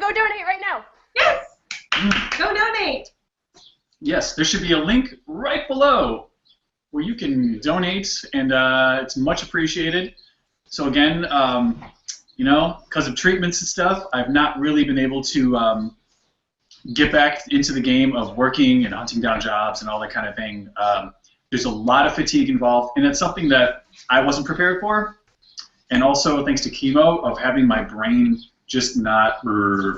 go donate right now. Yes. Go donate. Yes, there should be a link right below where you can donate, and it's much appreciated. So again, you know, because of treatments and stuff, I've not really been able to get back into the game of working and hunting down jobs and all that kind of thing. There's a lot of fatigue involved, and it's something that I wasn't prepared for. And also, thanks to chemo, of having my brain just not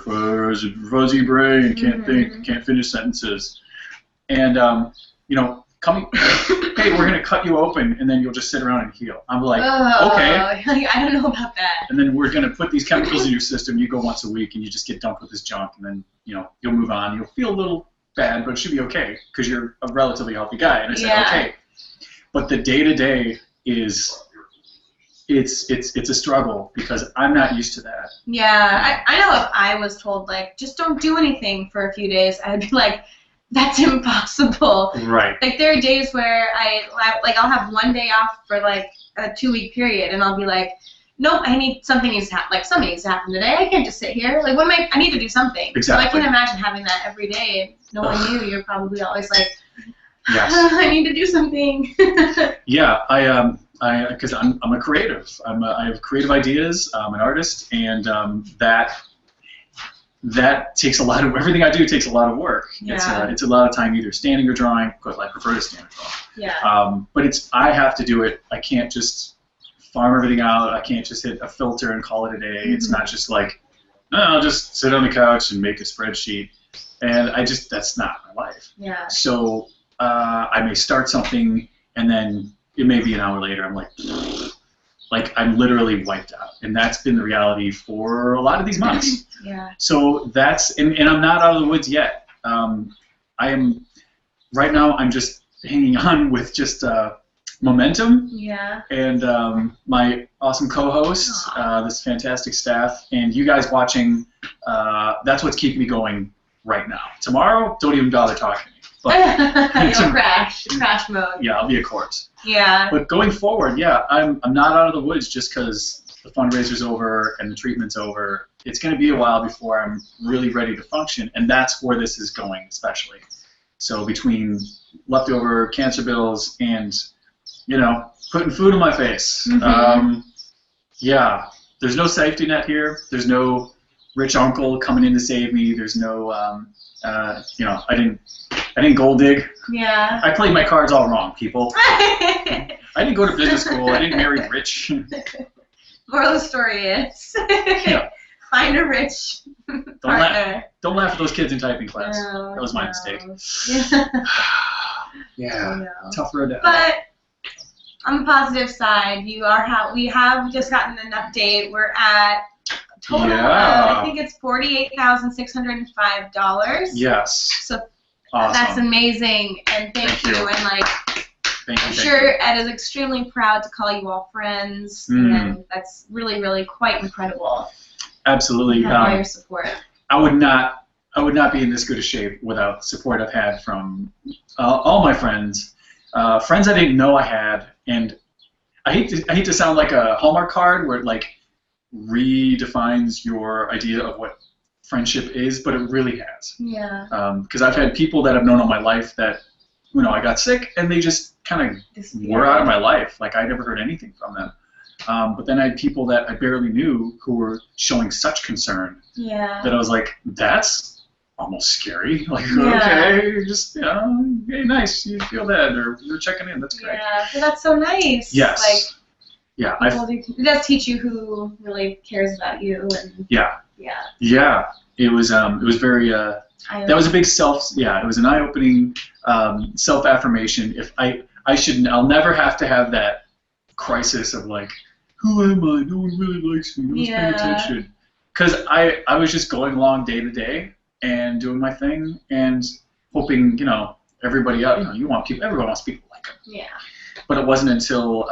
fuzzy brain, can't think, can't finish sentences. And, you know, coming, hey, we're going to cut you open, and then you'll just sit around and heal. I'm like, okay. I don't know about that. And then we're going to put these chemicals in your system. You go once a week, and you just get dumped with this junk, and then, you know, you'll move on. You'll feel a little bad, but it should be okay, because you're a relatively healthy guy. And I said, okay. But the day-to-day is... It's a struggle because I'm not used to that. Yeah, I know if I was told, like, just don't do anything for a few days, I'd be like, that's impossible. Right. Like, there are days where I'll have one day off for, like, a 2-week period, and I'll be like, nope, something needs to happen. Like, something needs to happen today. I can't just sit here. Like, I need to do something. Exactly. So I can imagine having that every day. Knowing you, you're probably always like, yes. I need to do something. Yeah, because I'm a creative. I have creative ideas. I'm an artist, and that takes a lot of everything I do takes a lot of work. Yeah. It's a lot of time either standing or drawing. Because I prefer to stand or draw. Yeah. But I have to do it. I can't just farm everything out. I can't just hit a filter and call it a day. It's not just like, no, I'll just sit on the couch and make a spreadsheet. And that's not my life. Yeah. So I may start something, and then it may be an hour later, I'm like I'm literally wiped out. And that's been the reality for a lot of these months. Yeah. So and I'm not out of the woods yet. Right now I'm just hanging on with just momentum. Yeah. And my awesome co-host, this fantastic staff, and you guys watching, that's what's keeping me going right now. Tomorrow, don't even bother talking to me. You'll crash mode. Yeah, I'll be a corpse. Yeah. But going forward, yeah, I'm not out of the woods just because the fundraiser's over and the treatment's over. It's going to be a while before I'm really ready to function, and that's where this is going, especially. So between leftover cancer bills and, you know, putting food in my face, yeah, there's no safety net here. There's no rich uncle coming in to save me. There's no, you know, I didn't gold dig. Yeah. I played my cards all wrong, people. I didn't go to business school. I didn't marry rich. Moral of the story is, find a rich partner. Don't laugh at those kids in typing class. No, that was my mistake. Yeah. Tough road to hoe. But on the positive side, we have just gotten an update. We're at total, I think it's $48,605. Yes. So awesome. That's amazing, and thank you. And like, I'm sure Ed is extremely proud to call you all friends, and that's really, really quite incredible. Absolutely. All your support. I would not be in this good a shape without the support I've had from all my friends, friends I didn't know I had, and I hate to sound like a Hallmark card where it like redefines your idea of what friendship is, but it really has. Yeah. Because I've had people that I've known all my life that, you know, I got sick and they just kind of were out of my life. Like I never heard anything from them. But then I had people that I barely knew who were showing such concern that I was like, that's almost scary. Like, okay, just, you know, hey, nice, you feel that, or you're checking in, that's great. Yeah, but that's so nice. Yes. Like, yeah. It does teach you who really cares about you. And yeah. It was very, that was a big it was an eye-opening self-affirmation. If I'll never have to have that crisis of like, who am I? No one really likes me. No one's paying attention. Because I was just going along day to day and doing my thing and hoping, you know, everybody else, you know, everyone wants people like them. Yeah. But it wasn't until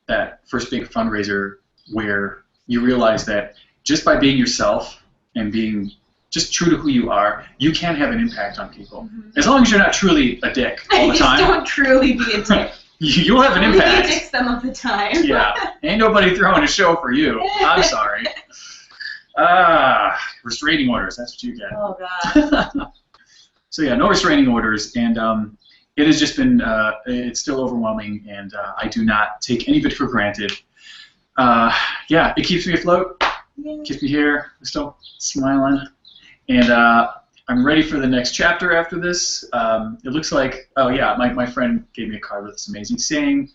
that first big fundraiser where you realize that just by being yourself and being just true to who you are, you can have an impact on people. As long as you're not truly a dick all the time. Just don't truly be a dick. You'll have an impact. Be a dick some of the time. Yeah. Ain't nobody throwing a show for you. I'm sorry. Restraining orders. That's what you get. Oh God. So yeah, no restraining orders, and it has just been. It's still overwhelming, and I do not take any of it for granted. Yeah, it keeps me afloat. Keeps me here. I'm still smiling, and I'm ready for the next chapter after this. It looks like. Oh yeah, my friend gave me a card with this amazing saying,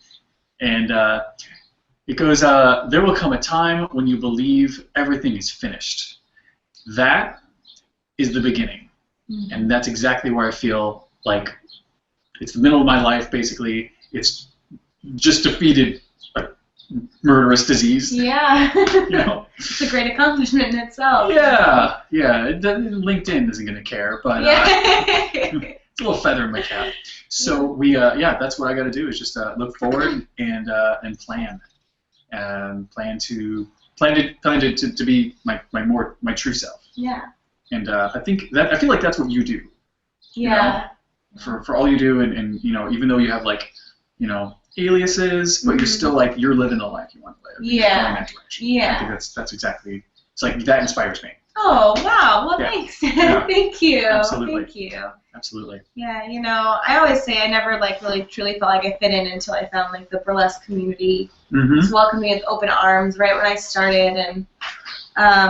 and it goes. There will come a time when you believe everything is finished. That is the beginning. And that's exactly where I feel like it's the middle of my life, basically. It's just defeated a murderous disease. Yeah. You know? It's a great accomplishment in itself. Yeah, yeah. LinkedIn isn't going to care, but it's a little feather in my cap. So yeah, that's what I got to do is just look forward and plan. And plan to be my true self. Yeah. And I feel like that's what you do. Yeah. You know, for all you do, and you know, even though you have like, you know, aliases, but you're still like you're living the life you want to live. Yeah. Going that direction. Yeah. I think that's exactly. It's like that inspires me. Oh wow! Well, Yeah. thanks. Yeah. Thank you. Absolutely. Thank you. Absolutely. Yeah, you know, I always say I never like really truly felt like I fit in until I found like the burlesque community just welcomed me with open arms right when I started, and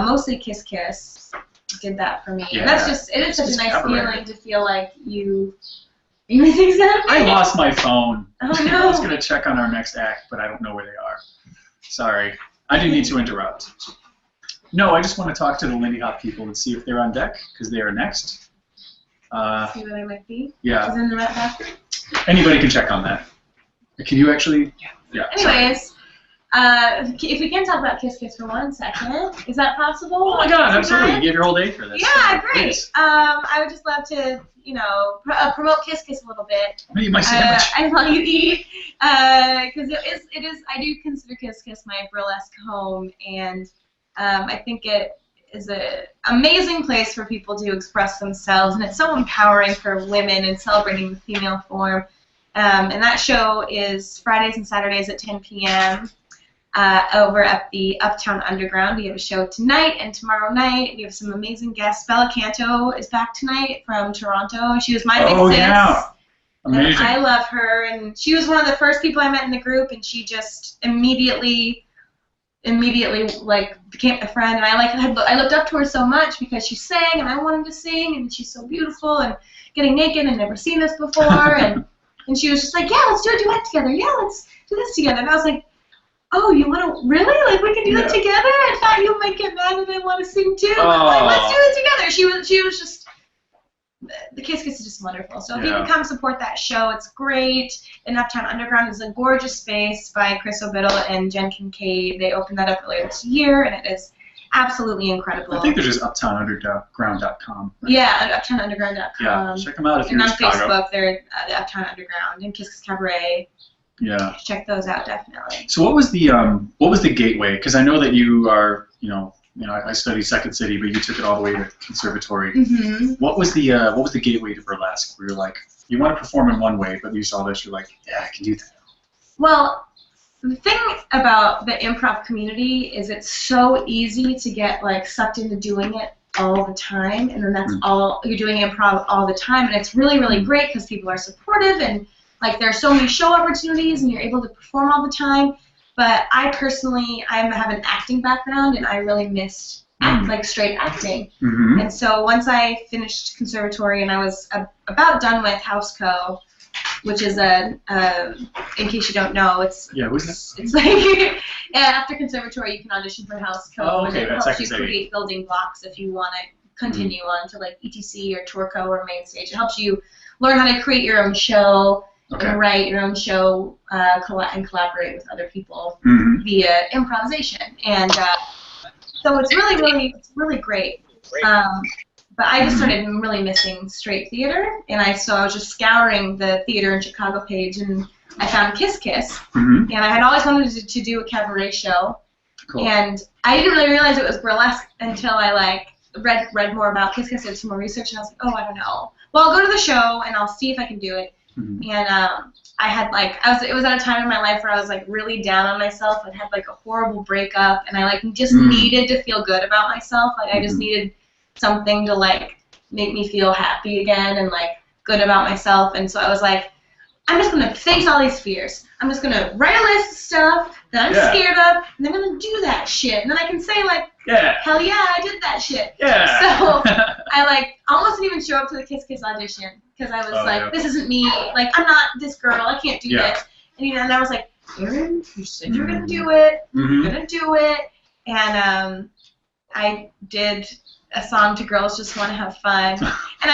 mostly Kiss Kiss did that for me. Yeah. And that's just it is such a nice cabaret. feeling to feel like you think that. I lost my phone. Oh I no. was gonna check on our next act, but I don't know where they are. Sorry, I didn't need to interrupt. No, I just want to talk to the Lindy Hop people and see if they're on deck because they are next. See where they might be. Yeah. Is in the rat basket. Anybody can check on that. Can you actually? Yeah. Anyways, if we can talk about Kiss Kiss for 1 second, is that possible? Oh my God! Absolutely. You gave your whole day for this. Yeah, so great. please. I would just love to, you know, promote Kiss Kiss a little bit. Eat my sandwich. I want you to eat because it is. I do consider Kiss Kiss my burlesque home, and I think it is an amazing place for people to express themselves, and it's so empowering for women and celebrating the female form. And that show is Fridays and Saturdays at 10 p.m. Over at the Uptown Underground. We have a show tonight and tomorrow night. We have some amazing guests. Bella Canto is back tonight from Toronto. She was my big sis. Yeah. Amazing. And I love her, and she was one of the first people I met in the group, and she just immediately like became a friend, and I looked up to her so much because she sang, and I wanted to sing, and she's so beautiful, and getting naked and never seen this before, and she was just like, yeah, let's do a duet together, yeah, let's do this together, and I was like, oh, you want to really? Like, we can do it together? I thought you might get mad and I want to sing too. Like, let's do it together. She was just, the Kiss Kiss is just wonderful. So if you can come support that show, it's great. And Uptown Underground is a gorgeous space by Chris O'Biddle and Jen Kincaid. They opened that up earlier this year, and it is absolutely incredible. I think they're just uptownunderground.com. Right? Yeah, uptownunderground.com. Yeah, check them out if you're and in on Chicago. Facebook, they're the Uptown Underground and Kiss Kiss Cabaret. Yeah. Check those out definitely. So what was the gateway? Because I know that you are, you know, I studied Second City, but you took it all the way to conservatory. Mm-hmm. What was the gateway to burlesque? Where you're like, you want to perform in one way, but you saw this, you're like, yeah, I can do that. Well, the thing about the improv community is it's so easy to get like sucked into doing it all the time, and then that's all you're doing improv all the time, and it's really, really great because people are supportive and like there are so many show opportunities and you're able to perform all the time. But I personally, I have an acting background and I really missed like straight acting. Mm-hmm. And so once I finished conservatory and I was about done with House Co., which is in case you don't know, it's like after conservatory you can audition for House Co. Oh, okay, and it that's helps you Second City. create building blocks if you want to continue on to like ETC or Tour Co. or Main Stage. It helps you learn how to create your own show. Okay. And write your own show and collaborate with other people via improvisation, and so it's really great. But I just started really missing straight theater, and so I was just scouring the theater in Chicago page, and I found Kiss Kiss, and I had always wanted to do a cabaret show, and I didn't really realize it was burlesque until I like read more about Kiss Kiss, did some more research, and I was like, oh, I don't know. Well, I'll go to the show and I'll see if I can do it. Mhm. And I had like it was at a time in my life where I was like really down on myself. I'd had like a horrible breakup, and I like just needed to feel good about myself. Like I just needed something to like make me feel happy again and like good about myself. And so I was like, I'm just gonna face all these fears. I'm just gonna write a list of stuff that I'm scared of, and then I'm gonna do that shit. And then I can say like, hell yeah, I did that shit. Yeah. So I like almost didn't even show up to the Kiss Kiss audition because I was this isn't me. Like I'm not this girl. I can't do this. And and I was like, Erin, you said you're gonna do it. You're gonna do it. And I did a song to Girls Just Want to Have Fun, and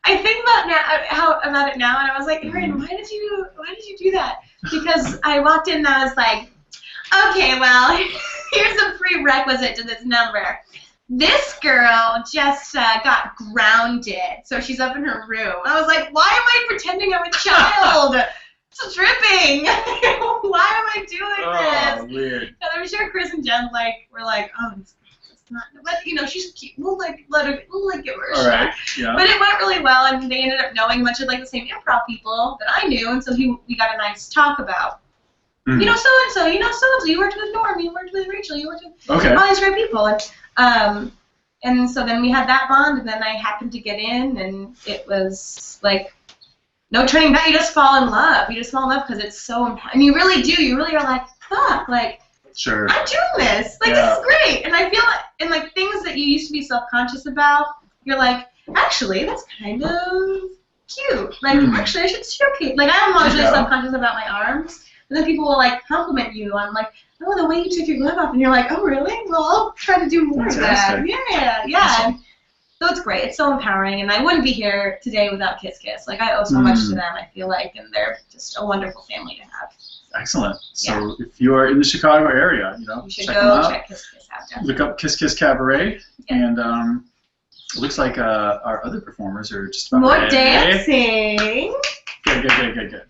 I think about it now, and I was like, Erin, why did you do that? Because I walked in and I was like, okay, well, here's a prerequisite to this number. This girl just got grounded, so she's up in her room. I was like, why am I pretending I'm a child? It's tripping. Why am I doing this? Weird. And I'm sure Chris and Jen were like, oh, it's not, but she's cute. We'll give her a shot. Yeah. But it went really well, and they ended up knowing a bunch of like the same improv people that I knew, and so we got a nice talk about. So and so, so and so. You worked with Norm, you worked with Rachel, you worked with all these great people, and so then we had that bond, and then I happened to get in, and it was like no turning back. You just fall in love. You just fall in love because it's so empowering. And you really do. You really are like, fuck, like. Sure. I'm doing this. Like, this is great. And I feel like, and like things that you used to be self-conscious about, you're like, actually, that's kind of cute. Like, actually, I should showcase. Like, I'm usually self-conscious about my arms. And then people will like compliment you on like, oh, the way you took your glove off. And you're like, oh, really? Well, I'll try to do more of that. Yeah. Awesome. So it's great. It's so empowering. And I wouldn't be here today without Kiss Kiss. Like, I owe so much to them, I feel like. And they're just a wonderful family to have. Excellent. So if you are in the Chicago area, you should check go them out. check Kiss Kiss out. Definitely. Look up Kiss Kiss Cabaret, and it looks like our other performers are just about more ready. dancing. Good.